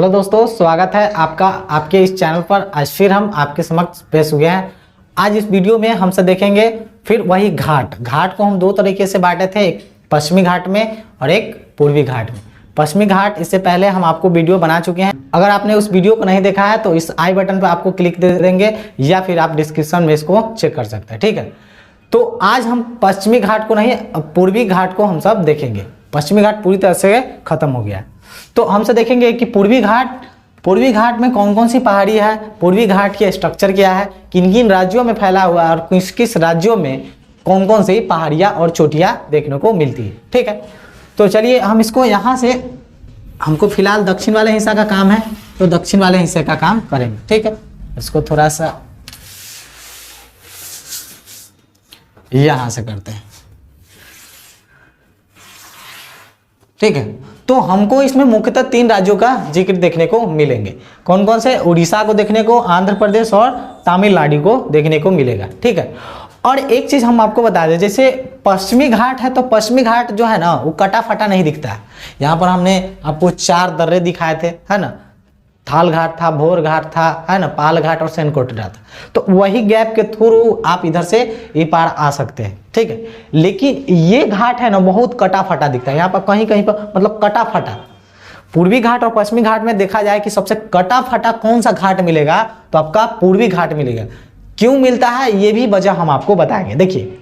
Hello दोस्तों, स्वागत है आपका आपके इस चैनल पर। आज फिर हम आपके समक्ष पेश हुए हैं। आज इस वीडियो में हमसे देखेंगे फिर वही घाट को हम दो तरीके से बांटे थे, एक पश्चिमी घाट में और एक पूर्वी घाट में। पश्चिमी घाट इससे पहले हम आपको वीडियो बना चुके हैं। अगर आपने उस वीडियो को नहीं देखा है तो इस आई बटन पर आपको क्लिक दे देंगे या फिर आप डिस्क्रिप्शन में इसको चेक कर सकते हैं। ठीक है, तो आज हम पश्चिमी घाट को नहीं, पूर्वी घाट को हम सब देखेंगे। पश्चिमी घाट पूरी तरह से खत्म हो गया है, तो हमसे देखेंगे कि पूर्वी घाट में कौन कौन सी पहाड़ी है, पूर्वी घाट की स्ट्रक्चर क्या है, किन किन राज्यों में फैला हुआ है और किस किस राज्यों में कौन कौन सी पहाड़ियाँ और चोटियाँ देखने को मिलती है। ठीक है, तो चलिए हम इसको यहाँ से, हमको फिलहाल दक्षिण वाले हिस्सा का काम है तो दक्षिण वाले हिस्से का काम करेंगे। ठीक है, इसको थोड़ा सा यहाँ से करते हैं। ठीक है, तो हमको इसमें मुख्यतः 3 राज्यों का जिक्र देखने को मिलेंगे। कौन कौन से? उड़ीसा को देखने को, आंध्र प्रदेश और तमिलनाडु को देखने को मिलेगा। ठीक है, और एक चीज हम आपको बता दें, जैसे पश्चिमी घाट है तो पश्चिमी घाट जो है ना वो कटा फटा नहीं दिखता है। यहाँ पर हमने आपको 4 दर्रे दिखाए थे, है ना। थाल घाट था, भोर घाट था, है ना, पाल घाट और सेनकोटरा था। तो वही गैप के थ्रू आप इधर से ये पार आ सकते हैं। ठीक है, लेकिन ये घाट है ना बहुत कटा फटा दिखता है। यहाँ पर कहीं कहीं पर मतलब कटा फटा। पूर्वी घाट और पश्चिमी घाट में देखा जाए कि सबसे कटा फटा कौन सा घाट मिलेगा तो आपका पूर्वी घाट मिलेगा। क्यों मिलता है ये भी वजह हम आपको बताएंगे। देखिए,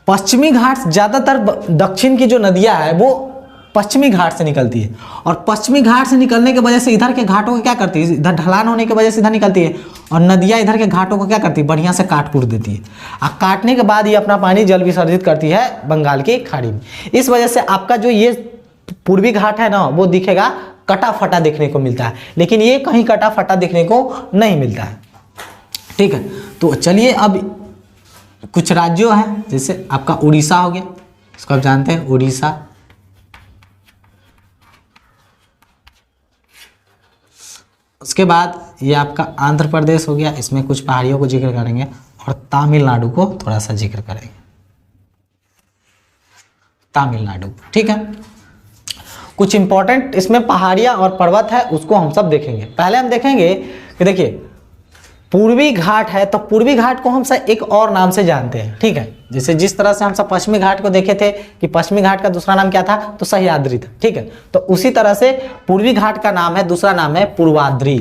पश्चिमी घाट ज्यादातर दक्षिण की जो नदियां है वो पश्चिमी घाट से निकलती है, और पश्चिमी घाट से निकलने की वजह से इधर के घाटों को क्या करती है, इधर ढलान होने की वजह से इधर निकलती है, और नदियां इधर के घाटों को क्या करती है, बढ़िया से काट कूट देती है। और काटने के बाद ये अपना पानी जल विसर्जित करती है बंगाल की खाड़ी में। इस वजह से आपका जो ये पूर्वी घाट है ना वो दिखेगा कटा फटा देखने को मिलता है, लेकिन ये कहीं कटा फटा देखने को नहीं मिलता है। ठीक है, तो चलिए अब कुछ राज्यों हैं, जैसे आपका उड़ीसा हो गया, इसको आप जानते हैं उड़ीसा। उसके बाद ये आपका आंध्र प्रदेश हो गया, इसमें कुछ पहाड़ियों को जिक्र करेंगे, और तमिलनाडु को थोड़ा सा जिक्र करेंगे, तमिलनाडु। ठीक है, कुछ इंपॉर्टेंट इसमें पहाड़ियां और पर्वत है उसको हम सब देखेंगे। पहले हम देखेंगे कि देखिए पूर्वी घाट है तो पूर्वी घाट को हम सब एक और नाम से जानते हैं। ठीक है, जैसे जिस तरह से हम सब पश्चिमी घाट को देखे थे कि पश्चिमी घाट का दूसरा नाम क्या था तो सह्याद्री था। ठीक है, तो उसी तरह से पूर्वी घाट का नाम है, दूसरा नाम है पूर्वाद्री।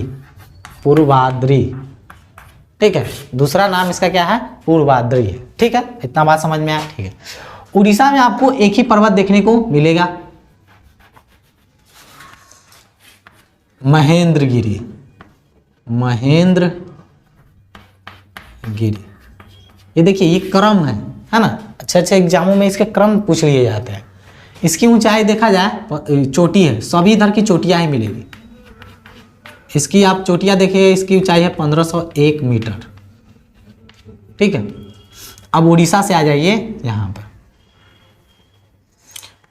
पूर्वाद्री, ठीक है, दूसरा नाम इसका क्या है, पूर्वाद्री है। ठीक है, इतना बात समझ में आया। ठीक है, उड़ीसा में आपको एक ही पर्वत देखने को मिलेगा, महेंद्रगिरी। महेंद्रगिरी, ये देखिए ये क्रम है ना। अच्छे एग्जामों में इसके क्रम पूछ लिए जाते हैं। इसकी ऊंचाई देखा जाए, चोटी है, सभी इधर की चोटियां ही मिलेगी। इसकी आप चोटियां देखिए, इसकी ऊंचाई है 1501 मीटर। ठीक है, अब उड़ीसा से आ जाइए यहाँ पर।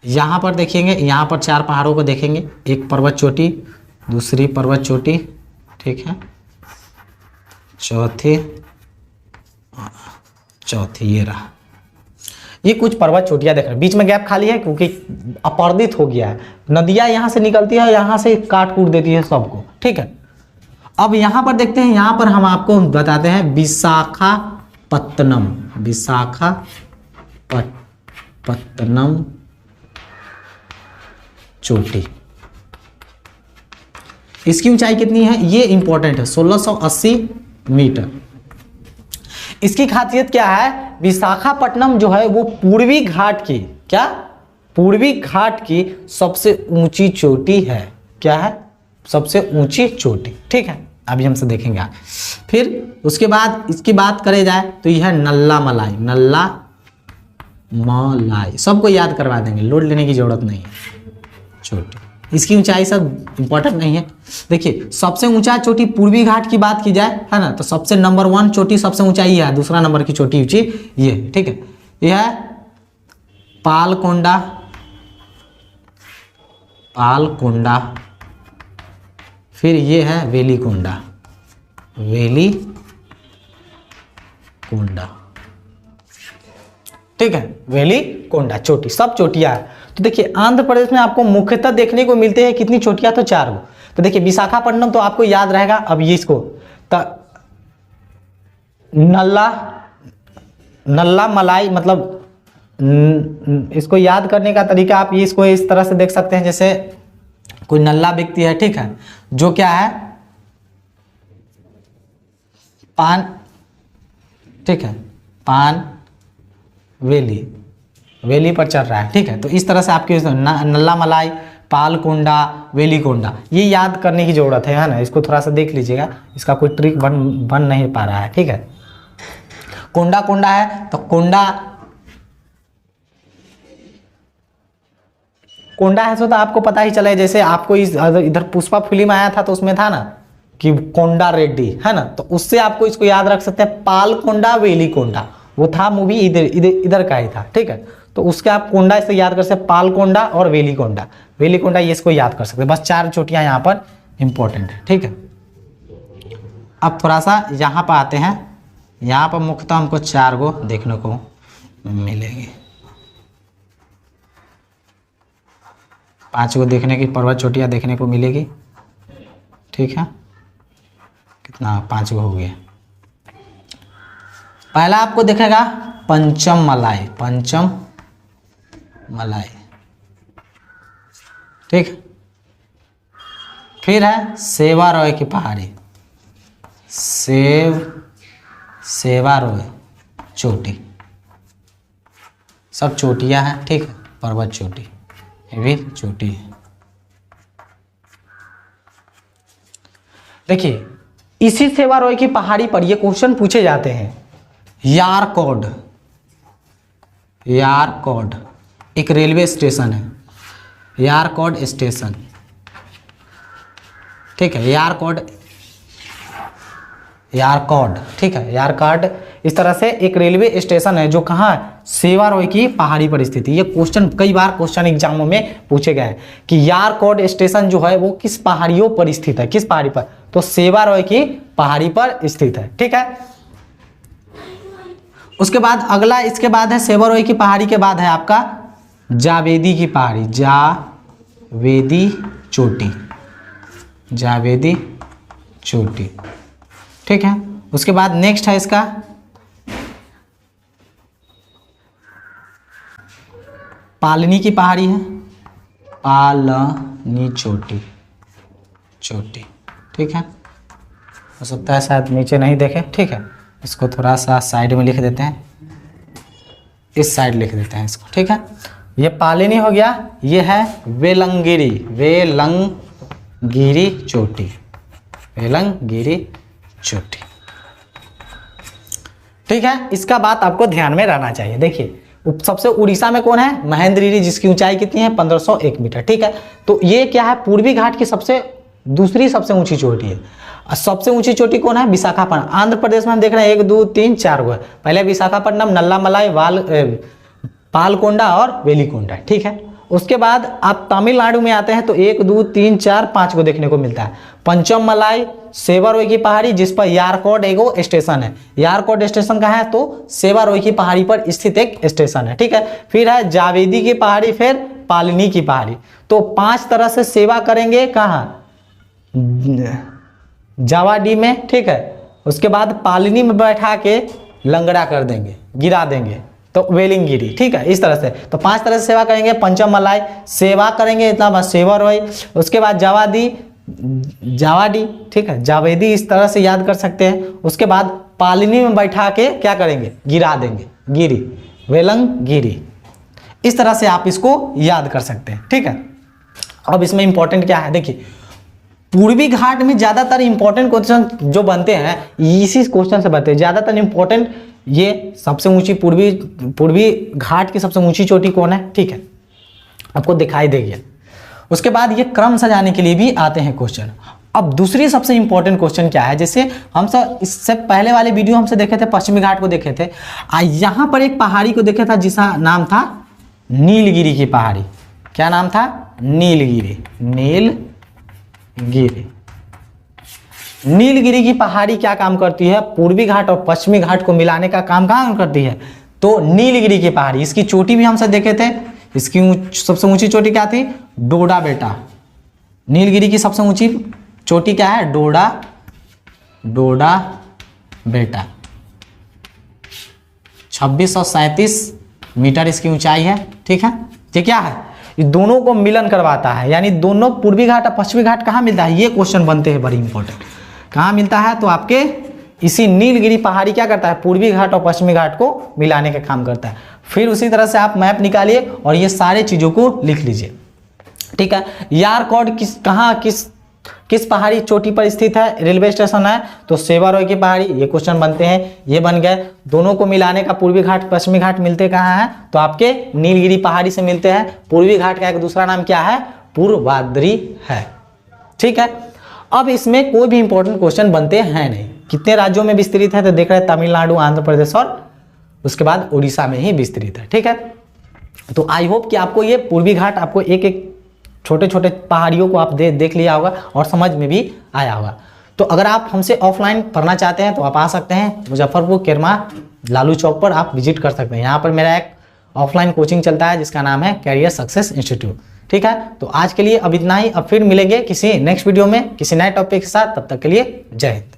यहाँ पर देखेंगे, यहाँ पर 4 पहाड़ों को देखेंगे, एक पर्वत चोटी, दूसरी पर्वत चोटी, ठीक है, चौथी ये रहा। ये कुछ पर्वत चोटियां देख रहे हैं, बीच में गैप खाली है क्योंकि अपर्दित हो गया है। नदियां यहां से निकलती है, यहां से काट कूट देती है सबको। ठीक है, अब यहां पर देखते हैं, यहां पर हम आपको बताते हैं विशाखापत्तनम। विशाखापत्तनम चोटी, इसकी ऊंचाई कितनी है ये इंपॉर्टेंट है, 1680 मीटर। इसकी खासियत क्या है, विशाखापट्टनम जो है वो पूर्वी घाट की, क्या, पूर्वी घाट की सबसे ऊंची चोटी है। क्या है, सबसे ऊंची चोटी। ठीक है, अभी हमसे देखेंगे आगे। फिर उसके बाद इसकी बात करे जाए तो यह है नल्ला मलाई। नल्ला मलाई सबको याद करवा देंगे, लोड लेने की जरूरत नहीं है। चोटी, इसकी ऊंचाई सब इंपॉर्टेंट नहीं है। देखिए सबसे ऊंचा चोटी पूर्वी घाट की बात की जाए, है ना, तो सबसे नंबर 1 चोटी सबसे ऊंचाई है, दूसरा नंबर की चोटी ऊंची ये। ठीक है, यह है पालकोंडा। पालकोंडा, फिर ये है वेलिकोंडा। वेलिकोंडा, ठीक है, वेलिकोंडा चोटी, सब चोटियां है। तो देखिए आंध्र प्रदेश में आपको मुख्यतः देखने को मिलते हैं कितनी चोटियां, तो 4 गो। तो देखिए विशाखापट्टनम तो आपको याद रहेगा। अब ये इसको नल्ला मलाई, मतलब इसको याद करने का तरीका आप ये इसको इस तरह से देख सकते हैं, जैसे कोई नल्ला व्यक्ति है, ठीक है, जो क्या है पान, ठीक है, पान वेली पर चढ़ रहा है, ठीक है। तो इस तरह से आपके नल्ला मलाई, पालकोंडा, वेलीकोंडा, ये याद करने की जरूरत है ना। इसको थोड़ा सा देख लीजिएगा, इसका कोई ट्रिक बन नहीं पा रहा है, ठीक है। कोंडा कोंडा है तो कोंडा है, तो आपको पता ही चले, जैसे आपको इधर पुष्पा फिल्म आया था तो उसमें था ना कि कोंडा रेड्डी, है ना, तो उससे आपको इसको याद रख सकते हैं। पालकोंडा वेलीकोंडा, वो था मूवी इधर का ही था, ठीक है। तो उसके आप कोंडा से याद कर सकते हैं, पालकोंडा और वेलीकोंडा, ये इसको याद कर सकते हैं। बस 4 चोटियां यहाँ पर इंपॉर्टेंट है, ठीक है। अब थोड़ा सा यहाँ पर आते हैं। यहाँ पर मुख्यतः हमको 4 गो देखने को मिलेगी, 5 गो देखने की पर्वत चोटियाँ देखने को मिलेगी, ठीक है। कितना 5 गो हो गया। पहला आपको दिखेगा पंचम मलाई, ठीक। फिर है सेवारोय की पहाड़ी, सेवारोय चोटी, सब चोटियां हैं, ठीक है। पर्वत चोटी, ये भी चोटी है। देखिए इसी सेवारोय की पहाड़ी पर ये क्वेश्चन पूछे जाते हैं। यारकॉड एक रेलवे स्टेशन है, यारकॉड स्टेशन, ठीक है। यारकॉड, ठीक है, यारकॉड इस तरह से एक रेलवे स्टेशन है जो कहाँ, सेवारोय की पहाड़ी पर स्थित है। ये क्वेश्चन कई बार क्वेश्चन एग्जामों में पूछे गए हैं कि यारकॉड स्टेशन जो है वो किस पहाड़ियों पर स्थित है, किस पहाड़ी पर, तो सेवारोय की पहाड़ी पर स्थित है, ठीक है। उसके बाद अगला, इसके बाद है सेवारोय की पहाड़ी के बाद है आपका जावेदी की पहाड़ी, जावेदी चोटी, ठीक है। उसके बाद नेक्स्ट है इसका पालनी की पहाड़ी है, पालनी चोटी, ठीक है। हो सकता है शायद नीचे नहीं देखे, ठीक है। इसको थोड़ा सा साइड में लिख देते हैं, इस साइड लिख देते हैं इसको, ठीक है। ये पालनी हो गया। ये है वेलंगिरी चोटी, ठीक है। इसका बात आपको ध्यान में रहना चाहिए। देखिए सबसे उड़ीसा में कौन है, महेंद्रगिरी, जिसकी ऊंचाई कितनी है 1501 मीटर, ठीक है। तो ये क्या है, पूर्वी घाट की दूसरी सबसे ऊंची चोटी है। सबसे ऊंची चोटी कौन है, विशाखापट्टनम। आंध्र प्रदेश में हम देख रहे हैं 1 2 3 4 गो है। पहले विशाखापट्टनम, नल्ला मलाई, पालकोंडा और वेलीकोंडा, ठीक है। उसके बाद आप तमिलनाडु में आते हैं तो 1 2 3 4 5 को देखने को मिलता है। पंचम मलाई, सेवारोय की पहाड़ी, जिस पर यारकॉड एगो स्टेशन है। यारकॉड स्टेशन कहाँ है, तो सेवारोय की पहाड़ी पर स्थित एक स्टेशन है, ठीक है। फिर है जावेदी की पहाड़ी, फिर पालनी की पहाड़ी। तो 5 तरह से सेवा करेंगे, कहाँ, जावाडी में, ठीक है। उसके बाद पालनी में बैठा के लंगड़ा कर देंगे, गिरा देंगे, तो वेलिंगिरी, ठीक है। इस तरह से तो 5 तरह से सेवा करेंगे। पंचम मलाई सेवा करेंगे, इतना बस सेवारोय। उसके बाद जावाडी, ठीक है, जावेदी, इस तरह से याद कर सकते हैं। उसके बाद पालनी में बैठा के क्या करेंगे, गिरा देंगे, गिरी, वेलंगिरी। इस तरह से आप इसको याद कर सकते हैं, ठीक है। अब इसमें इंपॉर्टेंट क्या है, देखिए पूर्वी घाट में ज्यादातर इंपॉर्टेंट क्वेश्चन जो बनते हैं इसी क्वेश्चन से बनते हैं। ज्यादातर इंपॉर्टेंट ये सबसे ऊंची पूर्वी घाट की सबसे ऊंची चोटी कौन है, ठीक है, आपको दिखाई देगी। उसके बाद ये क्रम सजाने के लिए भी आते हैं क्वेश्चन। अब दूसरी सबसे इंपॉर्टेंट क्वेश्चन क्या है, जैसे हम सब इससे पहले वाले वीडियो हमसे देखे थे, पश्चिमी घाट को देखे थे। यहाँ पर एक पहाड़ी को देखे था जिसका नाम था नीलगिरी की पहाड़ी। क्या नाम था, नीलगिरी की पहाड़ी क्या काम करती है, पूर्वी घाट और पश्चिमी घाट को मिलाने का काम कहाँ करती है, तो नीलगिरी की पहाड़ी। इसकी चोटी भी हमसे देखे थे, इसकी सबसे ऊंची चोटी क्या थी? डोडा बेटा। नीलगिरी की सबसे ऊंची चोटी क्या है? डोडा बेटा। 2637 मीटर इसकी ऊंचाई है। ठीक है, ये क्या है? ये दोनों को मिलन करवाता है, यानी दोनों पूर्वी घाट और पश्चिमी घाट कहाँ मिलता है? ये क्वेश्चन बनते हैं बड़ी इंपॉर्टेंट। कहाँ मिलता है? तो आपके इसी नीलगिरी पहाड़ी क्या करता है? पूर्वी घाट और पश्चिमी घाट को मिलाने का काम करता है। फिर उसी तरह से आप मैप निकालिए और ये सारे चीजों को लिख लीजिए। ठीक है, यारकॉड किस पहाड़ी चोटी पर स्थित है? रेलवे स्टेशन है तो सेवारोय की पहाड़ी। ये क्वेश्चन बनते हैं, ये बन गए। दोनों को मिलाने का पूर्वी घाट पश्चिमी घाट मिलते कहाँ हैं? तो आपके नीलगिरी पहाड़ी से मिलते हैं। पूर्वी घाट का एक दूसरा नाम क्या है? पूर्वाद्री है। ठीक है, अब इसमें कोई भी इंपॉर्टेंट क्वेश्चन बनते हैं नहीं। कितने राज्यों में विस्तृत है? तो देख रहे हैं तमिलनाडु, आंध्र प्रदेश और उसके बाद उड़ीसा में ही विस्तृत है। ठीक है, तो आई होप कि आपको ये पूर्वी घाट, आपको एक एक छोटे छोटे पहाड़ियों को आप देख लिया होगा और समझ में भी आया होगा। तो अगर आप हमसे ऑफलाइन पढ़ना चाहते हैं तो आप आ सकते हैं मुजफ्फरपुर केरमा लालू चौक पर, आप विजिट कर सकते हैं। यहाँ पर मेरा एक ऑफलाइन कोचिंग चलता है जिसका नाम है कैरियर सक्सेस इंस्टीट्यूट। ठीक है, तो आज के लिए अब इतना ही। अब फिर मिलेंगे किसी नेक्स्ट वीडियो में किसी नए टॉपिक के साथ। तब तक के लिए जय हिंद।